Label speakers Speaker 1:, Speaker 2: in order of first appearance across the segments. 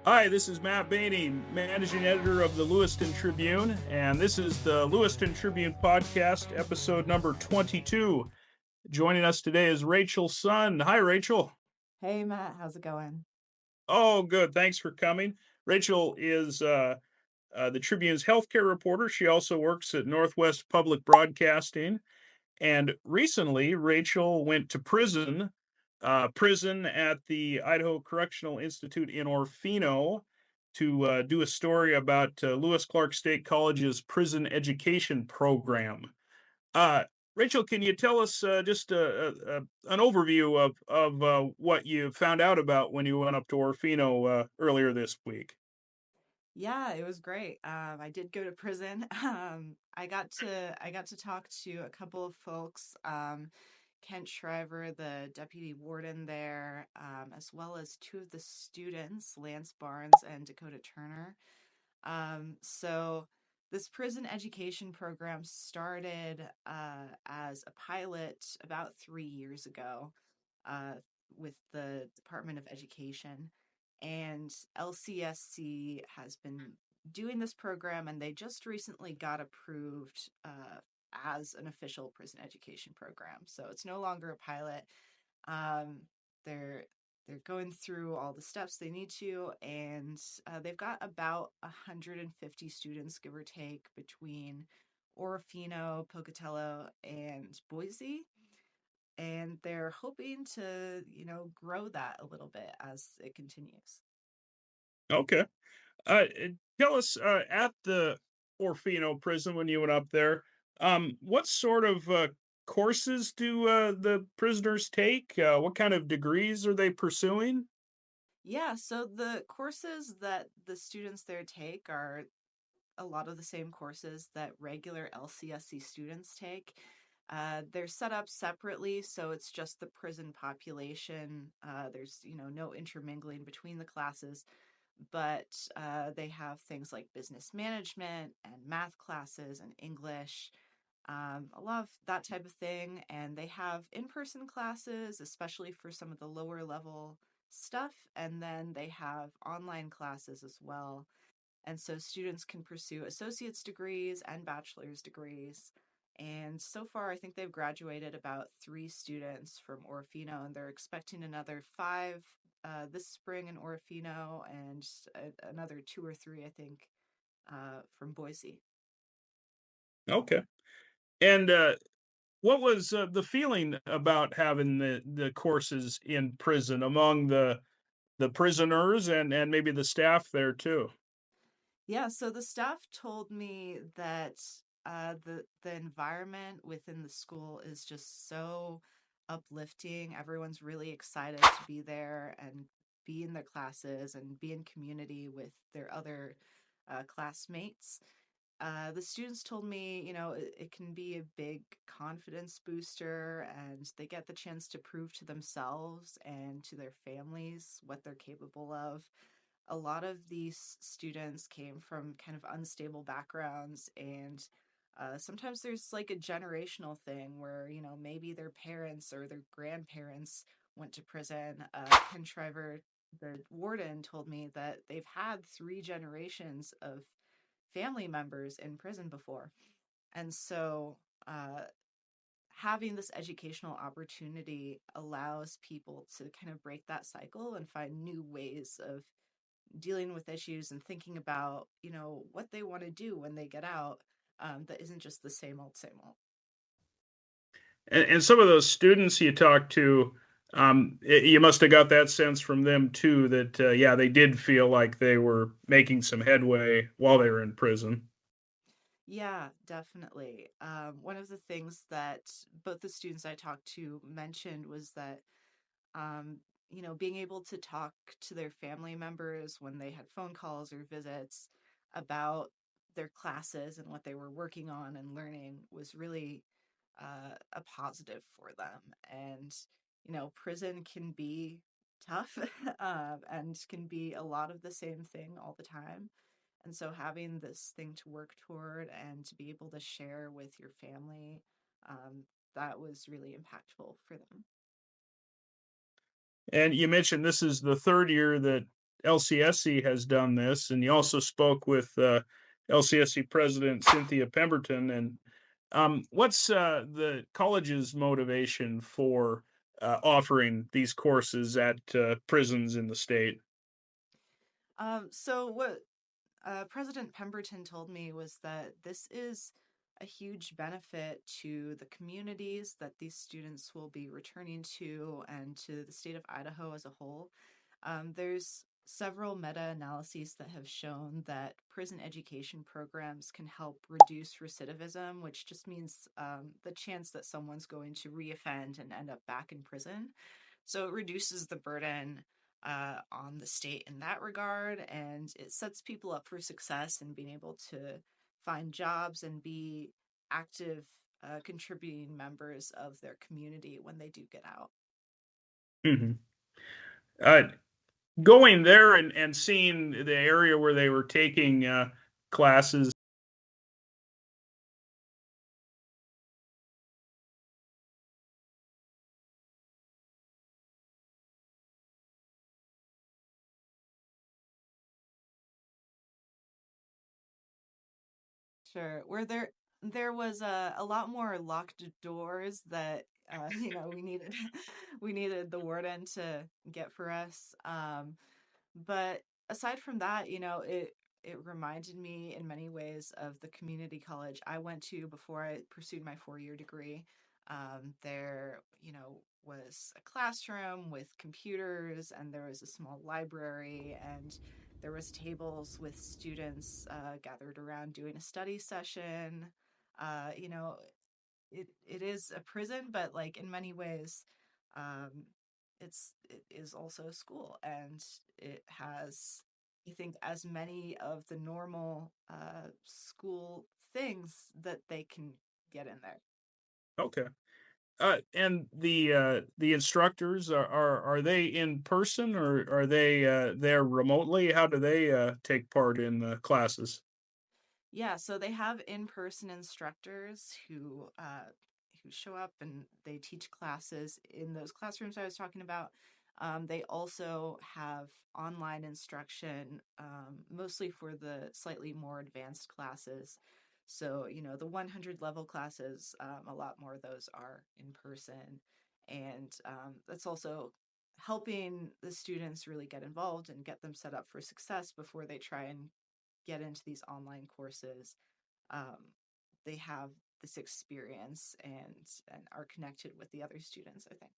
Speaker 1: Hi, this is Matt Bainey, managing editor of the Lewiston Tribune, and this is the Lewiston Tribune podcast, episode number 22. Joining us today is Rachel Sun. Hi, Rachel.
Speaker 2: Hey Matt, how's it going?
Speaker 1: Oh, good. Thanks for coming. Rachel is the Tribune's healthcare reporter. She also works at Northwest Public Broadcasting. And recently, Rachel went to prison at the Idaho Correctional Institute in Orofino to do a story about Lewis Clark State College's prison education program. Uh, Rachel, can you tell us just an overview of what you found out about when you went up to Orofino earlier this week?
Speaker 2: Yeah, it was great. I did go to prison. I got to talk to a couple of folks, Kent Shriver, the deputy warden there, as well as two of the students, Lance Barnes and Dakota Turner. So this prison education program started as a pilot about 3 years ago uh, with the Department of Education. And LCSC has been doing this program, and they just recently got approved as an official prison education program. So it's no longer a pilot. Um, they're they're going through all the steps they need to, and they've got about 150 students, give or take, between Orofino, Pocatello, and Boise. And they're hoping to, grow that a little bit as it continues.
Speaker 1: Okay. Uh, Tell us at the Orfino prison when you went up there, what sort of courses do the prisoners take? What kind of degrees are they pursuing?
Speaker 2: Yeah, so the courses that the students there take are a lot of the same courses that regular LCSC students take. They're set up separately, so it's just the prison population. There's, no intermingling between the classes, but they have things like business management and math classes and English, a lot of that type of thing. And they have in person classes, especially for some of the lower level stuff. And then they have online classes as well. And so students can pursue associate's degrees and bachelor's degrees. And so far, I think they've graduated about 3 students from Orofino, and they're expecting another 5 this spring in Orofino, and another 2 or 3, I think, from Boise.
Speaker 1: Okay. And what was the feeling about having the courses in prison among the prisoners and maybe the staff there too?
Speaker 2: Yeah, so the staff told me that the environment within the school is just so uplifting. Everyone's really excited to be there and be in their classes and be in community with their other classmates. The students told me, it can be a big confidence booster, and they get the chance to prove to themselves and to their families what they're capable of. A lot of these students came from kind of unstable backgrounds, and sometimes there's like a generational thing where, maybe their parents or their grandparents went to prison. Ken Shriver, the warden, told me that they've had 3 generations of family members in prison before. And so having this educational opportunity allows people to kind of break that cycle and find new ways of dealing with issues and thinking about, what they want to do when they get out, that isn't just the same old, same old.
Speaker 1: And some of those students you talked to, you must have got that sense from them too, that yeah, they did feel like they were making some headway while they were in prison.
Speaker 2: Yeah, definitely. One of the things that both the students I talked to mentioned was that, um, being able to talk to their family members when they had phone calls or visits about their classes and what they were working on and learning was really a positive for them. And, prison can be tough and can be a lot of the same thing all the time. And so having this thing to work toward and to be able to share with your family, um, that was really impactful for them.
Speaker 1: And you mentioned this is the third year that LCSC has done this, and you also spoke with LCSC President Cynthia Pemberton. And what's the college's motivation for offering these courses at prisons in the state?
Speaker 2: So what President Pemberton told me was that this is a huge benefit to the communities that these students will be returning to and to the state of Idaho as a whole. There's several meta-analyses that have shown that prison education programs can help reduce recidivism, which just means the chance that someone's going to reoffend and end up back in prison. So it reduces the burden on the state in that regard, and it sets people up for success and being able to find jobs and be active, contributing members of their community when they do get out.
Speaker 1: Mhm. Uh, Going there and seeing the area where they were taking classes.
Speaker 2: Sure. Where there was a lot more locked doors that we needed we needed the warden to get for us. But aside from that, it reminded me in many ways of the community college I went to before I pursued my 4-year degree. There, was a classroom with computers, and there was a small library, and there was tables with students gathered around doing a study session. Uh, you know, it is a prison, but like in many ways, um, it is also a school, and it has, I think, as many of the normal school things that they can get in there.
Speaker 1: Okay. And the instructors are they in person or are they there remotely? How do they take part in the classes?
Speaker 2: Yeah, so they have in-person instructors who show up and they teach classes in those classrooms I was talking about. They also have online instruction, mostly for the slightly more advanced classes. So, the 100 level classes, a lot more of those are in person. And that's also helping the students really get involved and get them set up for success before they try and get into these online courses. um, they have this experience and are connected with the other students, I think.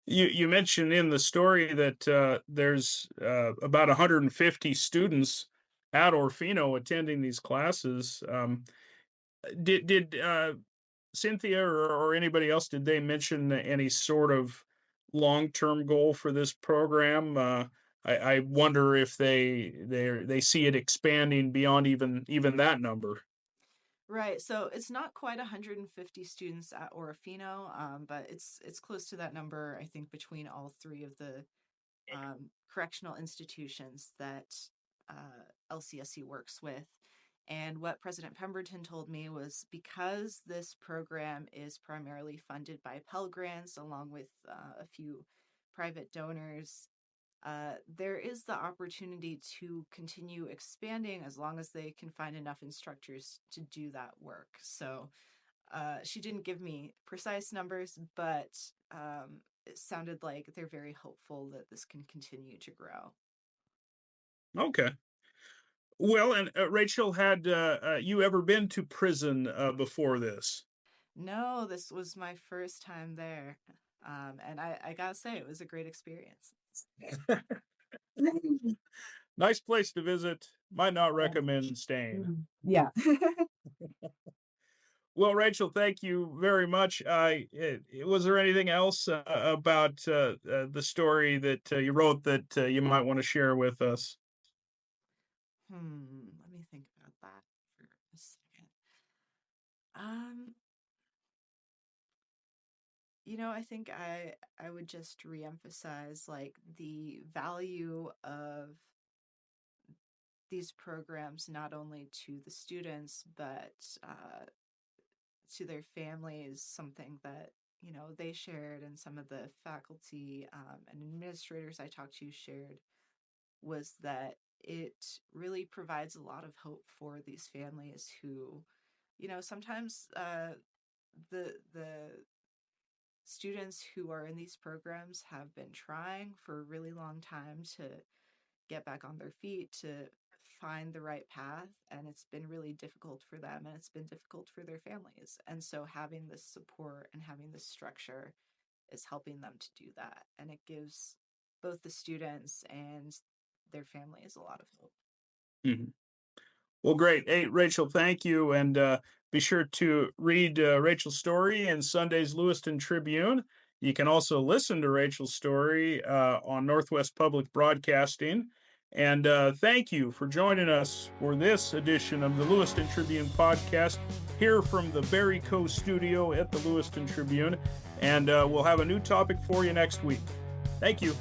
Speaker 1: You mentioned in the story that there's about 150 students at Orofino attending these classes. Did Cynthia or anybody else, did they mention any sort of long-term goal for this program? I wonder if they see it expanding beyond even that number.
Speaker 2: Right, so it's not quite 150 students at Orofino, but it's close to that number, I think, between all three of the correctional institutions that LCSC works with. And what President Pemberton told me was, because this program is primarily funded by Pell Grants along with a few private donors, there is the opportunity to continue expanding as long as they can find enough instructors to do that work. So she didn't give me precise numbers, but it sounded like they're very hopeful that this can continue to grow.
Speaker 1: Okay. Well, and Rachel, had you ever been to prison before this?
Speaker 2: No, this was my first time there. And I gotta say, it was a great experience.
Speaker 1: Nice place to visit. Might not
Speaker 3: Yeah.
Speaker 1: recommend staying.
Speaker 3: Yeah.
Speaker 1: Well, Rachel, thank you very much. Was there anything else about the story that you wrote that you might want to share with us?
Speaker 2: Let me think about that for a second. Um, I think I would just reemphasize like the value of these programs not only to the students but to their families, something that they shared, and some of the faculty and administrators I talked to shared, was that it really provides a lot of hope for these families who, sometimes the students who are in these programs have been trying for a really long time to get back on their feet, to find the right path, and it's been really difficult for them, and it's been difficult for their families. And so having this support and having this structure is helping them to do that, and it gives both the students and their families a lot of hope.
Speaker 1: Mhm. Well, great. Hey, Rachel, thank you. And be sure to read Rachel's story in Sunday's Lewiston Tribune. You can also listen to Rachel's story on Northwest Public Broadcasting. And thank you for joining us for this edition of the Lewiston Tribune podcast here from the Berry Coast studio at the Lewiston Tribune. And we'll have a new topic for you next week. Thank you.